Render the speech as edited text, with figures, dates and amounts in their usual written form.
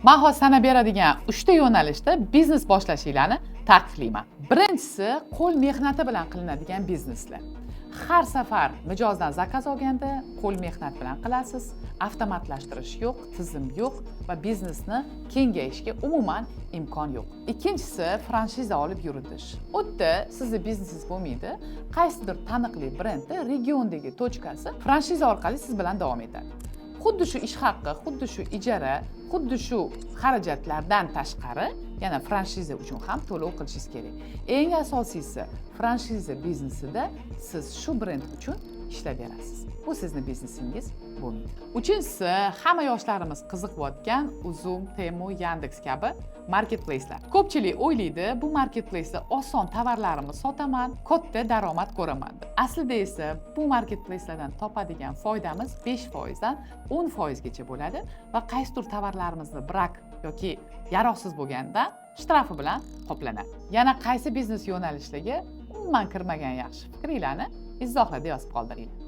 Men hozir sanab beradigan 3 ta yo'nalishda biznes boshlashinglarni takliflayman. Birinchisi qo'l mehnati bilan qilinadigan bizneslar. Har safar mijozdan zakaz olganda qo'l mehnat bilan qilasiz, avtomatlashtirish yo'q, tizim yo'q va biznesni kengayishga umuman imkon yo'q. Ikkinchisi franshiza olib yuritish. O'tda sizning biznesingiz bo'lmaydi, qaysidir taniqli brendda regiondagi tochkasi franshiza orqali siz bilan davom etadi. Xuddi shu ish haqqi, xuddi shu ijara, xuddi shu xarajatlardan tashqari yana franshiza uchun ham to'lov qilishingiz kerak. Eng asosiysi, franshiza biznesida siz shu brend uchun ishlab berasiz. Bu sizning biznesingiz bo'lmaydi. Uchinchisi, hamma yoshlarimiz qiziqayotgan Uzum, Temu, Yandex kabi marketplacelar. Ko'pchilik o'ylaydi, bu marketplacelar oson tovarlarimni sotaman, katta daromad ko'raman. Aslida esa bu marketplacelardan topadigan foydamiz 5% dan 10% gacha bo'ladi va qaysidir tovarlarimizni brak yoki yaroqsiz bo'lganda shtrafi bilan qoplanadi. Yana qaysi biznes yo'nalishlariga umuman kirmagan yaxshi fikringlarni izohlarda yozib qoldiringlar.